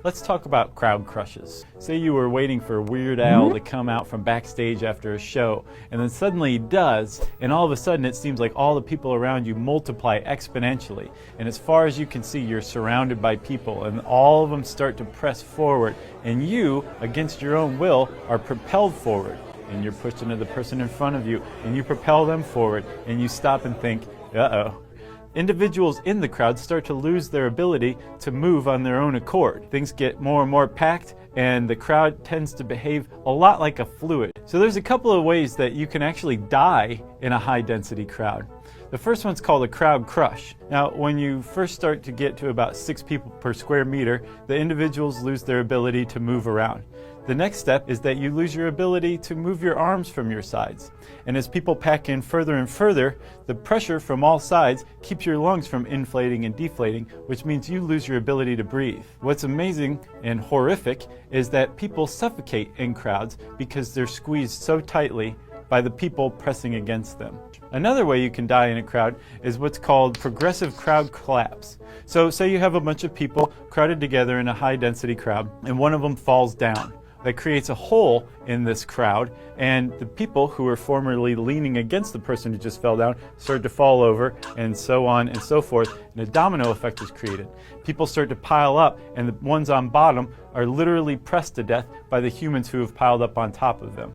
let's talk about crowd crushes. Say you were waiting for Weird Al to come out from backstage after a show, and then suddenly he does, and all of a sudden it seems like all the people around you multiply exponentially. And as far as you can see, you're surrounded by people, and all of them start to press forward, and you, against your own will, are propelled forward. And you're pushed into the person in front of you, and you propel them forward, and you stop and think, uh-oh. Individuals in the crowd start to lose their ability to move on their own accord. Things get more and more packed, and the crowd tends to behave a lot like a fluid. So there's a couple of ways that you can actually die in a high-density crowd. The first one's called a crowd crush. Now, when you first start to get to about 6 people per square meter, the individuals lose their ability to move around. The next step is that you lose your ability to move your arms from your sides. And as people pack in further and further, the pressure from all sides keeps your lungs from inflating and deflating, which means you lose your ability to breathe. What's amazing and horrific is that people suffocate in crowds because they're squeezed so tightly by the people pressing against them. Another way you can die in a crowd is what's called progressive crowd collapse. So say you have a bunch of people crowded together in a high density crowd, and one of them falls down. That creates a hole in this crowd, and the people who were formerly leaning against the person who just fell down start to fall over, and so on and so forth, and a domino effect is created. People start to pile up, and the ones on bottom are literally pressed to death by the humans who have piled up on top of them.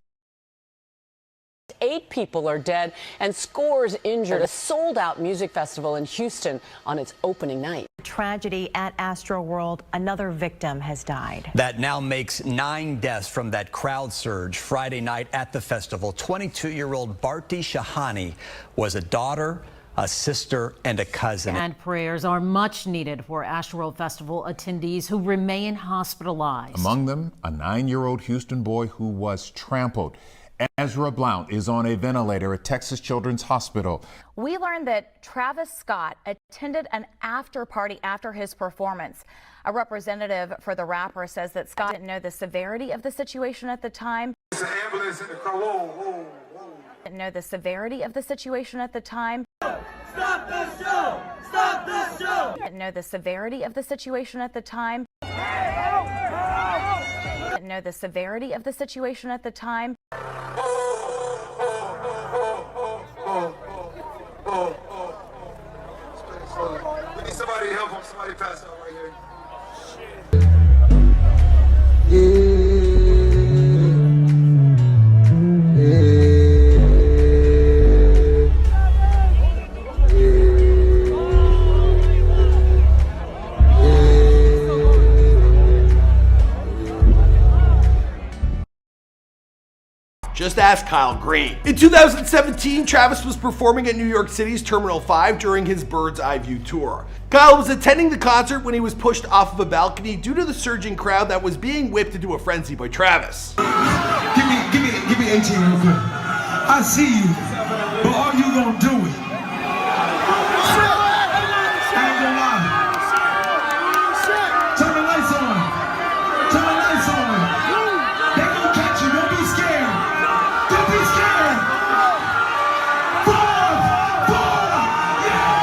8 people are dead and scores injured. A sold-out music festival in Houston on its opening night. Tragedy at AstroWorld. Another victim has died. That now makes 9 deaths from that crowd surge Friday night at the festival. 22-year-old Bharti Shahani was a daughter, a sister, and a cousin. And prayers are much needed for AstroWorld Festival attendees who remain hospitalized. Among them, a 9-year-old Houston boy who was trampled. Ezra Blount is on a ventilator at Texas Children's Hospital. We learned that Travis Scott attended an after party after his performance. A representative for the rapper says that Scott didn't know the severity of the situation at the time. There's an ambulance in the car. Whoa, whoa, whoa. Didn't know the severity of the situation at the time. Stop the show! Stop the show! Didn't know the severity of the situation at the time. Didn't know the severity of the situation at the time. We need somebody to help him. Somebody pass out right here. Just ask Kyle Green. In 2017, Travis was performing at New York City's Terminal 5 during his Bird's Eye View tour. Kyle was attending the concert when he was pushed off of a balcony due to the surging crowd that was being whipped into a frenzy by Travis. Give me 18 real quick. I see you, but are you gonna do it? I ain't gonna lie. Turn the lights on. Turn the lights on. They gonna catch you. Don't be scared. Don't be scared. 4, 4, yeah.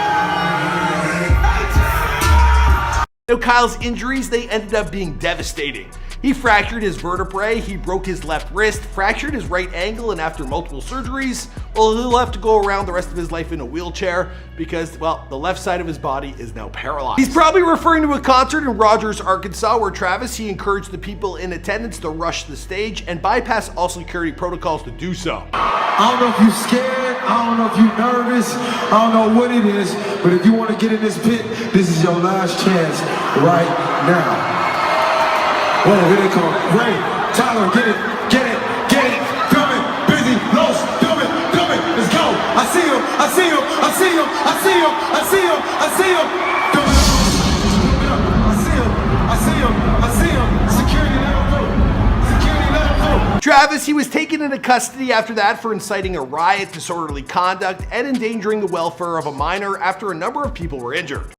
Now Kyle's injuries, they ended up being devastating. He fractured his vertebrae, he broke his left wrist, fractured his right ankle, and after multiple surgeries, well, he'll have to go around the rest of his life in a wheelchair because, well, the left side of his body is now paralyzed. He's probably referring to a concert in Rogers, Arkansas, where Travis, he encouraged the people in attendance to rush the stage and bypass all security protocols to do so. I don't know if you're scared, I don't know if you're nervous, I don't know what it is, but if you want to get in this pit, this is your last chance right now. Whoa, here they come. Ray, Tyler, get it, get it, get it. Film it, busy, Los, film it, let's go. I see him, I see him, I see him, I see him, I see him, I see him. Film it up, I see him, I see him, I see him. Security, let him go. Security, let him go. Travis, he was taken into custody after that for inciting a riot, disorderly conduct, and endangering the welfare of a minor after a number of people were injured.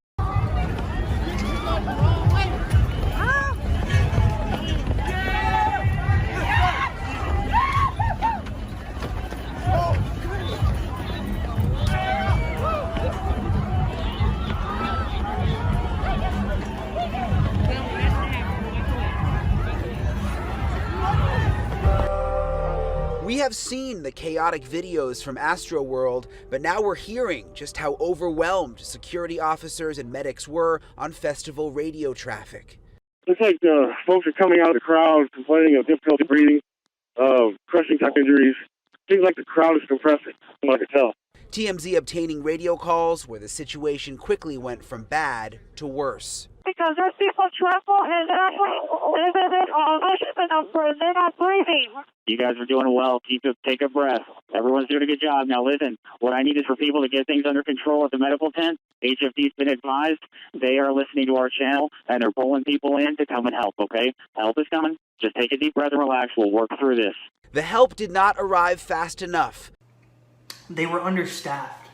have seen the chaotic videos from AstroWorld, but now we're hearing just how overwhelmed security officers and medics were on festival radio traffic. Looks like folks are coming out of the crowd complaining of difficulty breathing, crushing type injuries. Seems like the crowd is compressing, from what I can tell. TMZ obtaining radio calls where the situation quickly went from bad to worse. Because there's people trample and they're not breathing. You guys are doing well. Take a breath. Everyone's doing a good job. Now listen, what I need is for people to get things under control at the medical tent. HFD's been advised. They are listening to our channel and they're pulling people in to come and help, okay? Help is coming. Just take a deep breath and relax. We'll work through this. The help did not arrive fast enough. They were understaffed.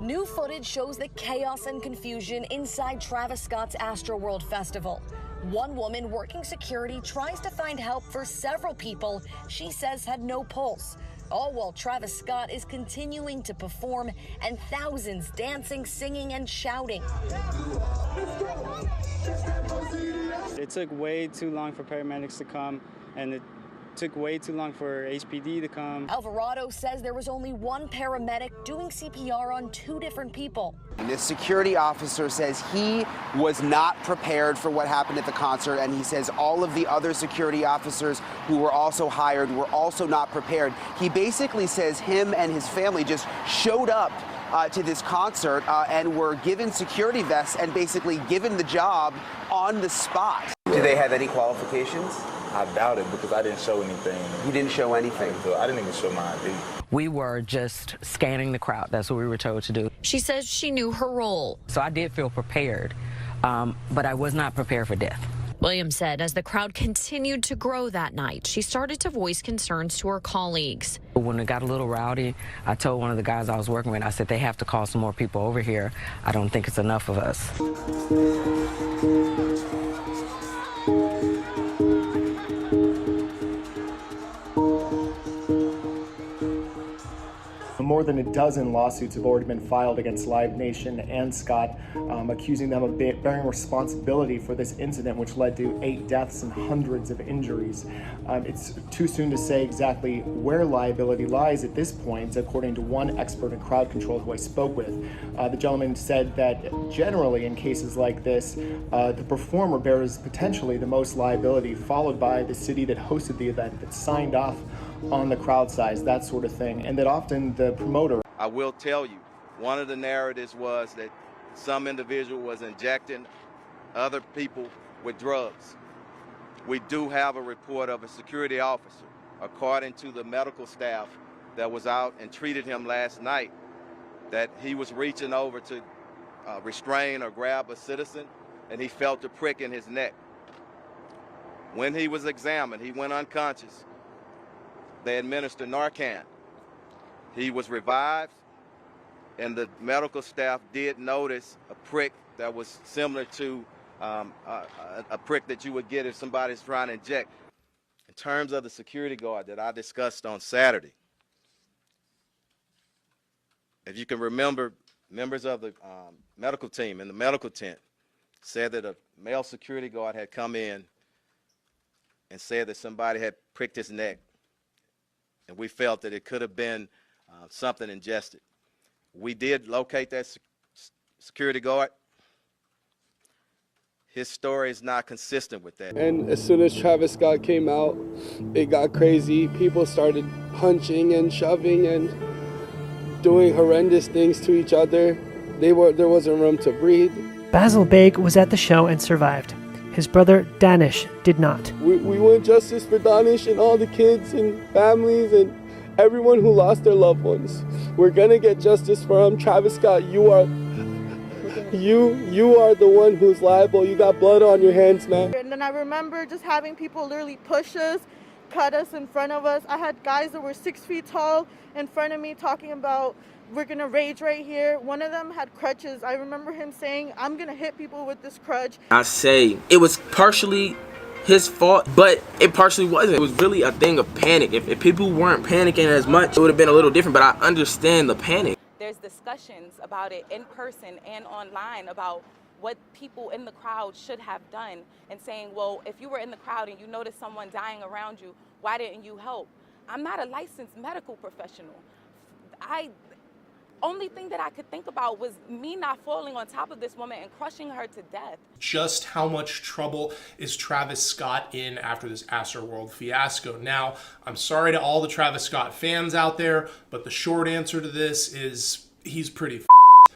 New footage shows the chaos and confusion inside Travis Scott's AstroWorld Festival. One woman working security tries to find help for several people she says had no pulse. All while Travis Scott is continuing to perform and thousands dancing, singing, and shouting. It took way too long for paramedics to come, and it took way too long for HPD to come. Alvarado says there was only one paramedic doing CPR on 2 different people. This security officer says he was not prepared for what happened at the concert, and he says all of the other security officers who were also hired were also not prepared. He basically says him and his family just showed up to this concert and were given security vests and basically given the job on the spot. Do they have any qualifications? I doubt it because I didn't show anything. You didn't show anything? I didn't even show my ID. We were just scanning the crowd. That's what we were told to do. She says she knew her role. So I did feel prepared, but I was not prepared for death. Williams said as the crowd continued to grow that night, she started to voice concerns to her colleagues. When it got a little rowdy, I told one of the guys I was working with, I said, they have to call some more people over here. I don't think it's enough of us. More than a dozen lawsuits have already been filed against Live Nation and Scott, accusing them of bearing responsibility for this incident, which led to 8 deaths and hundreds of injuries. It's too soon to say exactly where liability lies at this point, according to one expert in crowd control who I spoke with. The gentleman said that generally in cases like this, the performer bears potentially the most liability, followed by the city that hosted the event, that signed off on the crowd size, that sort of thing, and that often the promoter. I will tell you, one of the narratives was that some individual was injecting other people with drugs. We do have a report of a security officer, according to the medical staff that was out and treated him last night, that he was reaching over to restrain or grab a citizen, and he felt a prick in his neck. When he was examined, he went unconscious. They administered Narcan. He was revived, and the medical staff did notice a prick that was similar to a prick that you would get if somebody's trying to inject. In terms of the security guard that I discussed on Saturday, if you can remember, members of the medical team in the medical tent said that a male security guard had come in and said that somebody had pricked his neck. And we felt that it could have been something ingested. We did locate that security guard. His story is not consistent with that. And as soon as Travis Scott came out, it got crazy. People started punching and shoving and doing horrendous things to each other. There wasn't room to breathe. Basil Beg was at the show and survived. His brother, Danish, did not. We want justice for Danish and all the kids and families and everyone who lost their loved ones. We're gonna get justice for him. Travis Scott, you are the one who's liable. You got blood on your hands, man. And then I remember just having people literally push us, cut us in front of us. I had guys that were 6 feet tall in front of me talking about, we're gonna rage right here. One of them had crutches. I remember him saying, I'm gonna hit people with this crutch. I say it was partially his fault, but it partially wasn't. It was really a thing of panic. If people weren't panicking as much, it would have been a little different, but I understand the panic. There's discussions about it in person and online about what people in the crowd should have done and saying, well, if you were in the crowd and you noticed someone dying around you, why didn't you help? I'm not a licensed medical professional. Only thing that I could think about was me not falling on top of this woman and crushing her to death. Just how much trouble is Travis Scott in after this AstroWorld fiasco? Now, I'm sorry to all the Travis Scott fans out there, but the short answer to this is he's pretty